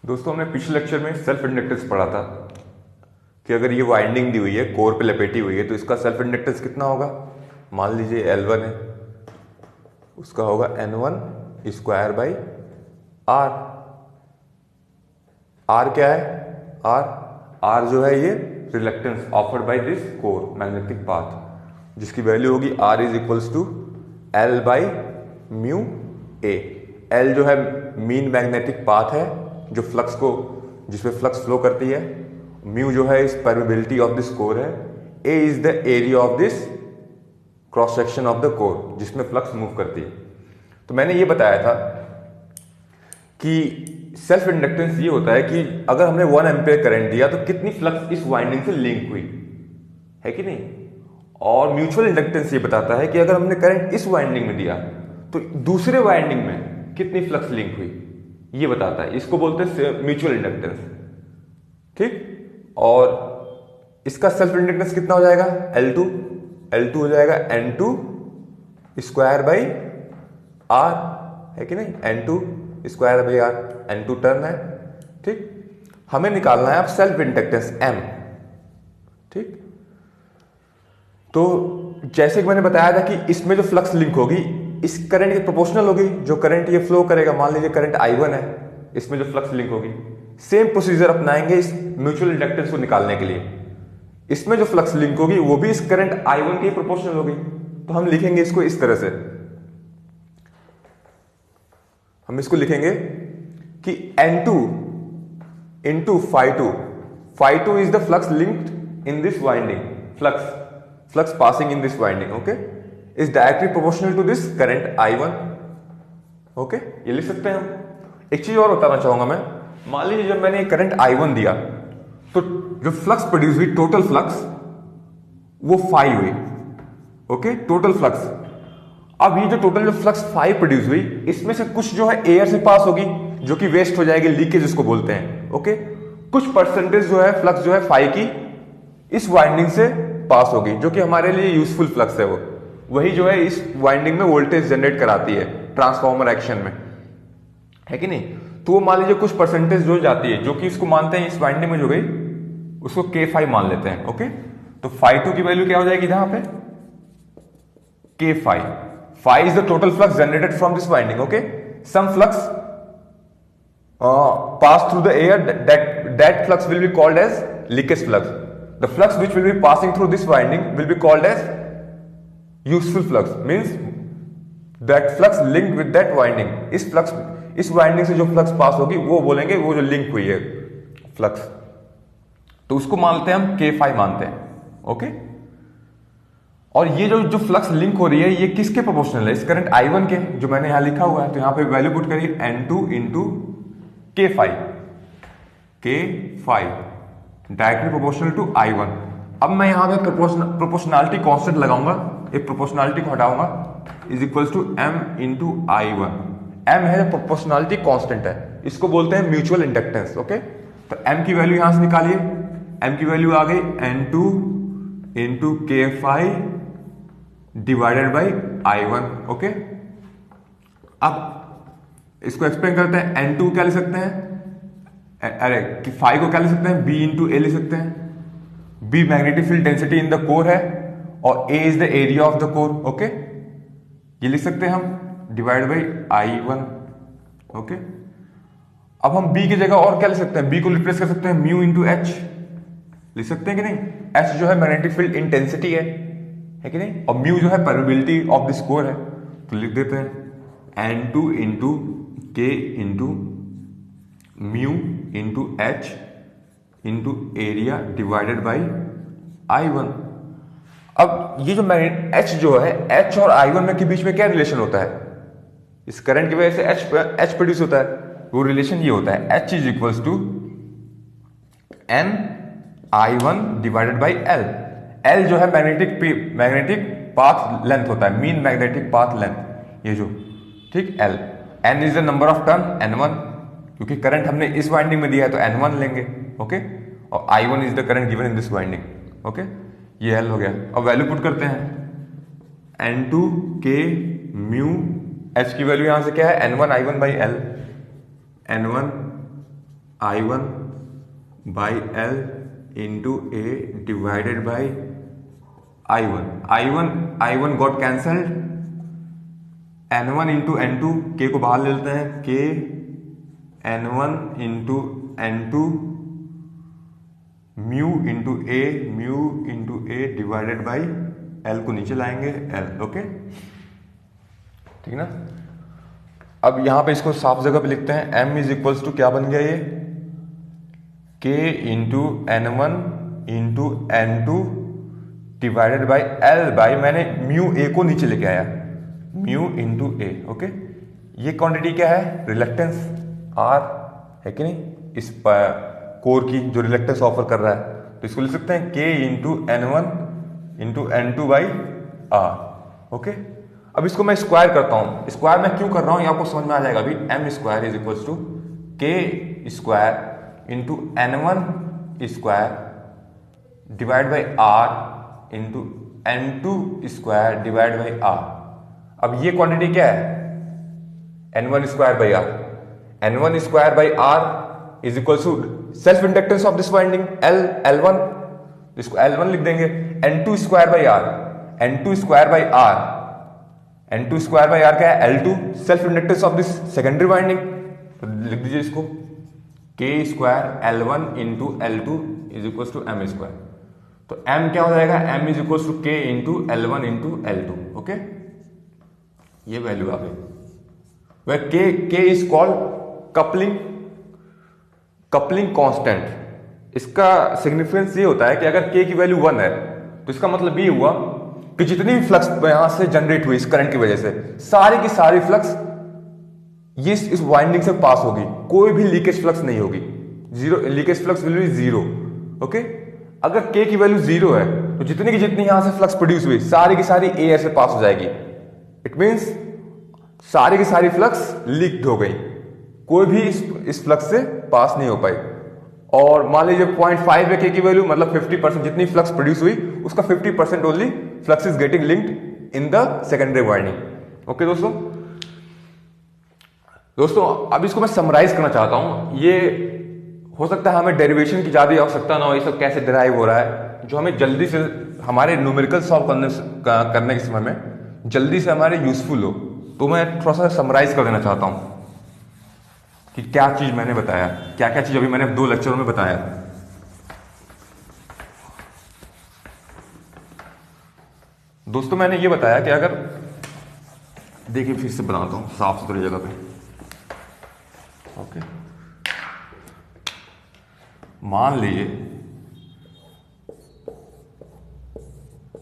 दोस्तों हमने पिछले लेक्चर में सेल्फ इंडक्टेंस पढ़ा था कि अगर ये वाइंडिंग दी हुई है, कोर पे लपेटी हुई है, तो इसका सेल्फ इंडक्टेंस कितना होगा। मान लीजिए L1 है, उसका होगा N1 square by are. Are क्या है? आर जो है ये reluctance offered by this core magnetic path, जिसकी वैल्यू होगी R is equals to L by mu A. L जो है मीन मैग्नेटिक पाथ है जो फ्लक्स को, जिसमें फ्लक्स फ्लो करती है। म्यू जो है इस परमेबिलिटी ऑफ दिस कोर है। A is the area of this cross section of the core जिसमें फ्लक्स मूव करती है। तो मैंने ये बताया था कि सेल्फ इंडक्टेंस ये होता है कि अगर हमने 1 एम्पेयर करंट दिया तो कितनी फ्लक्स इस वाइंडिंग से लिंक हुई है कि नहीं। और म्यूचुअल इंडक्टेंस ये बताता है कि अगर हमने करंट इस वाइंडिंग में दिया तो दूसरे वाइंडिंग में कितनी फ्लक्स लिंक हुई, ये बताता है। इसको बोलते हैं म्यूचुअल इंडक्टेंस, ठीक। और इसका सेल्फ इंडक्टेंस कितना हो जाएगा? L2 हो जाएगा N2 स्क्वायर बाई आर, है कि नहीं। N2 square by are, N2 turn है, ठीक। हमें निकालना है अब सेल्फ इंडक्टेंस M, ठीक। तो जैसे कि मैंने बताया था कि इसमें जो फ्लक्स लिंक होगी इस करंट के प्रोपोर्शनल होगी। जो करंट ये फ्लो करेगा, मान लीजिए करंट I1 है, इसमें जो फ्लक्स लिंक होगी, सेम प्रोसीजर अपनाएंगे इस म्यूचुअल इंडक्टेंस को निकालने के लिए। इसमें जो फ्लक्स लिंक होगी वो भी इस करंट I1 के प्रोपोर्शनल होगी। तो हम लिखेंगे इसको इस तरह से, हम इसको लिखेंगे कि N2 into phi2 is the flux linked in this winding, flux passing in this winding, okay, is directly proportional to this current I1, okay. ये लिख सकते हैं हम। एक चीज और बताना चाहूंगा मैं, मान लीजिए जब मैंने करंट I1 दिया तो जो फ्लक्स प्रोड्यूस हुई, टोटल फ्लक्स वो phi हुई, ओके, टोटल फ्लक्स। अब ये जो टोटल जो फ्लक्स phi प्रोड्यूस हुई, इसमें से कुछ जो है एयर से पास होगी जो कि वेस्ट हो जाएगी, लीकेज इसको बोलते हैं, ओके। कुछ परसेंटेज जो है फ्लक्स जो है phi की इस वाइंडिंग से पास होगी, जो कि हमारे लिए यूजफुल फ्लक्स है। वो वही जो है इस वाइंडिंग में वोल्टेज जनरेट कराती है ट्रांसफॉर्मर एक्शन में, है कि नहीं। तो वो मान लीजिए कुछ परसेंटेज जो जाती है, जो कि इसको मानते हैं इस वाइंडिंग में जो गई उसको K phi मान लेते हैं, ओके। तो phi2 की वैल्यू क्या हो जाएगी यहां पे? K phi is the total flux generated from this winding, okay. Some flux pass through the air, that flux will be called as leakage flux. The flux which will be passing through this winding will be called as useful flux, means that flux linked with that winding. इस winding से जो flux pass होगी वो बोलेंगे वो जो link हुई है फ्लक्स, तो उसको मानते हैं हम K phi मानते हैं, ओके। और ये जो फ्लक्स लिंक हो रही है ये किसके प्रोपोर्शनल है? इस करंट I1 के, जो मैंने यहां लिखा हुआ है। तो यहां पे वैल्यू पुट करिए N2 into K phi directly proportional to I1। अब मैं यहां पे प्रोपोर्शनलिटी कांस्टेंट लगाऊंगा, एक प्रोपोर्शनलिटी को हटाऊंगा, is equals to M into I1। M है प्रोपोर्शनलिटी कांस्टेंट है, इसको बोलते हैं म्यूचुअल इंडक्टेंस, ओके। तो M की वैल्यू यहां से निकालिए, M की वैल्यू आ गई N2 into K phi divided by I1, okay. अब इसको एक्सप्लेन करते हैं। N2 क्या लिख सकते हैं, अरे कि phi को क्या लिख सकते हैं? B इंटू ए लिख सकते हैं। B magnetic field density in the core है और A is the area of the core, okay. ये लिख सकते हैं हम डिवाइड बाई I1, ओके। अब हम B की जगह और क्या लिख सकते हैं? B को रिप्लेस कर सकते हैं म्यू इंटू H, लिख सकते हैं कि नहीं। H जो है मैग्नेटिक फील्ड इंटेंसिटी है कि नहीं, और म्यू जो है परमेबिलिटी ऑफ दिस कोर है। तो लिख देते हैं N2 into K into mu into H into area divided by I1। अब ये जो H जो है, H और I1 में के बीच में क्या रिलेशन होता है? इस करंट की वजह से H प्रोड्यूस होता है, वो रिलेशन ये होता है H is equals to N I1 divided by L। L जो है मैग्नेटिक पाथ लेंथ होता है, मीन मैग्नेटिक पाथ लेंथ, ये जो, ठीक। L N is the number of turn N1, क्योंकि करंट हमने इस वाइंडिंग में दिया है तो N1 लेंगे, ओके। और I1 is the current given in this winding, okay. ये L हो गया। अब वैल्यू पुट करते हैं, N2 K म्यू H की वैल्यू यहां से क्या है? N1 I1 by L, N1 I1 by L into A divided by I1 got cancelled, N1 into N2, के को बाहर ले लेते हैं, के N1 into N2 mu into A divided by L को नीचे लाएंगे L, ओके ठीक ना। अब यहां पे इसको साफ जगह पे लिखते हैं, M इज इक्वल्स टू क्या बन गया ये, K into N1 into N2 divided by L by, मैंने म्यू ए को नीचे लेके आया, म्यू इंटू ए, ओके। ये क्वांटिटी क्या है, रिलक्टेंस R है कि नहीं, इस कोर की जो रिलक्टेंस ऑफर कर रहा है, तो इसको लिख सकते हैं K into N1 into N2 by R, okay. अब इसको मैं स्क्वायर करता हूं, स्क्वायर मैं क्यों कर रहा हूं ये आपको समझ में आ जाएगा अभी। M square is equals to K square into N1 square divide by R into N2 square divide by R। अब ये क्वांटिटी क्या है, N1 square by R, N1 square by R is equals to self inductance of this winding L1, इसको L1 लिख देंगे, N2 square by R, N2 square by R, N2 square by R क्या है, L2 self inductance of this secondary winding, तो लिख दीजिए इसको K square L1 into L2 is equals to M square. तो M क्या हो जाएगा, M is equals to K into L1 into L2, okay. ये वैल्यू आ गई, where K is called coupling constant. इसका सिग्निफिकेंस ये होता है कि अगर K की वैल्यू 1 है तो इसका मतलब ये हुआ कि जितनी भी फ्लक्स यहां से जनरेट हुई इस करंट की वजह से, सारी की सारी फ्लक्स ये इस वाइंडिंग से पास होगी, कोई भी लीकेज फ्लक्स नहीं होगी, zero leakage flux will be zero, okay. अगर K की वैल्यू 0 है तो जितनी की जितनी यहां से फ्लक्स प्रोड्यूस हुई सारी की सारी एयर से पास हो जाएगी, इट मींस सारी की सारी फ्लक्स लीक्ड हो गई, कोई भी इस फ्लक्स से पास नहीं हो पाई। और मान लीजिए 0.5 है K की वैल्यू, मतलब 50% जितनी फ्लक्स प्रोड्यूस हुई उसका 50% only flux is getting linked in the secondary winding, okay दोस्तों अब इसको मैं समराइज करना चाहता हूं। ये हो सकता है हमें डेरिवेशन की ज्यादा आवश्यकता ना हो, ये सब कैसे डिराइव हो रहा है, जो हमें जल्दी से हमारे न्यूमेरिकल सॉल्व करने के समय में जल्दी से हमारे यूजफुल हो, तो मैं थोड़ा सा समराइज कर देना चाहता हूं कि क्या चीज मैंने बताया, क्या क्या चीज अभी मैंने 2 लेक्चरों में बताया। दोस्तों मैंने ये बताया कि अगर, देखिए फिर से बनाता हूं साफ सुथरी जगह पे, ओके। मान लीजिए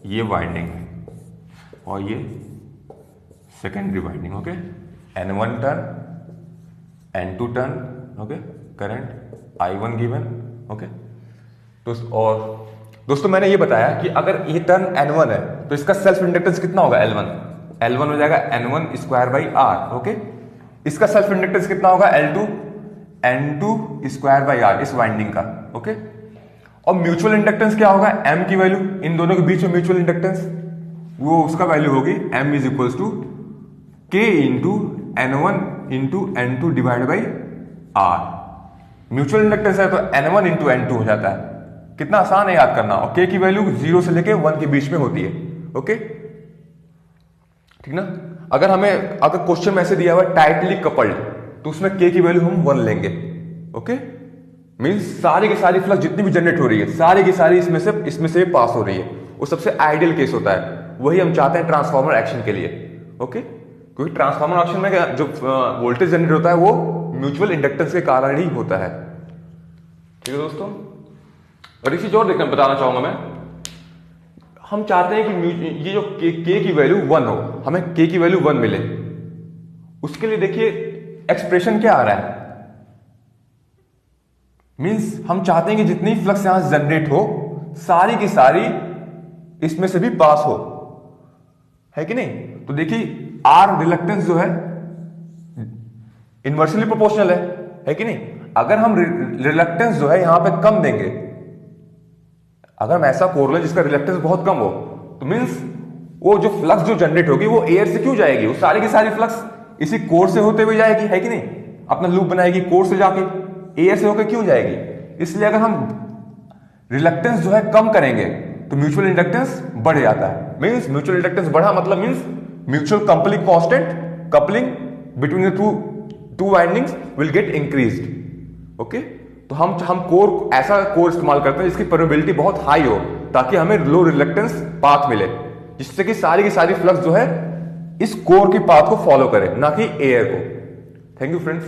ये वाइंडिंग और ये secondary winding, okay. N1 turn, N2 turn, okay, current I1 given, okay. तो और दोस्तों मैंने ये बताया कि अगर ये टर्न N1 है तो इसका सेल्फ इंडक्टेंस कितना होगा, L1 हो जाएगा N1 square by R, okay. इसका सेल्फ इंडक्टेंस कितना होगा, N2 स्क्वायर बाई R इस वाइंडिंग का, ओके। और म्यूचुअल इंडक्टेंस क्या होगा, M की वैल्यू, इन दोनों के बीच में म्यूचुअल इंडक्टेंस, वो उसका वैल्यू होगी M is equals to K into N1 into N2 divide by R। Mutual inductance है तो N1 इंटू N2 हो जाता है, कितना आसान है याद करना, और K की वैल्यू 0 से लेके 1 के बीच में होती है, ओके ठीक ना। अगर क्वेश्चन में ऐसे दिया हुआ टाइटली कपल्ड तो उसमें K की वैल्यू हम 1 लेंगे, ओके। मींस सारी की सारी फ्लक्स जितनी भी जनरेट हो रही है सारी की सारी इसमें से पास हो रही है, वो सबसे आइडियल केस होता है, वही हम चाहते हैं ट्रांसफार्मर एक्शन के लिए, ओके। क्योंकि ट्रांसफार्मर एक्शन में जो वोल्टेज जनरेट होता है वो म्यूचुअल इंडक्टेंस के कारण ही होता है, ठीक है दोस्तों। और एक चीज और देखना बताना चाहूंगा मैं, हम चाहते हैं कि ये जो K की वैल्यू 1 हो, हमें K की वैल्यू 1 मिले, उसके लिए देखिए एक्सप्रेशन क्या आ रहा है, मींस हम चाहते हैं कि जितनी फ्लक्स यहां से जनरेट हो सारी की सारी इसमें से भी पास हो, है कि नहीं। तो देखिए R रिलक्टेंस जो है इनवर्सली प्रोपोर्शनल है कि नहीं। अगर हम रिलक्टेंस जो है यहां पे कम देंगे, अगर हम ऐसा कोर लें जिसका रिलक्टेंस बहुत कम हो, तो मींस वो जो फ्लक्स जो जनरेट होगी वो एयर से क्यों जाएगी, वो सारी की सारी फ्लक्स इसी कोर से होते हुए जाएगी, है कि नहीं। अपना लूप बनाएगी कोर से जाके एयर से होकर क्यों जाएगी, इसलिए अगर हम रिलक्टेंस जो है कम करेंगे तो म्यूचुअल इंडक्टेंस बढ़ जाता है। मींस म्यूचुअल इंडक्टेंस बढ़ा मतलब means mutual coupling constant, coupling between the two windings will get increased. Okay, तो हम कोर ऐसा कोर इस्तेमाल करते हैं जिसकी परमेबिलिटी बहुत हाई हो, ताकि हमें लो रिलक्टेंस पाथ मिले, जिससे कि सारी की सारी फ्लक्स जो है इस कोर की पाथ को फॉलो करे, ना कि एयर को। Thank you friends.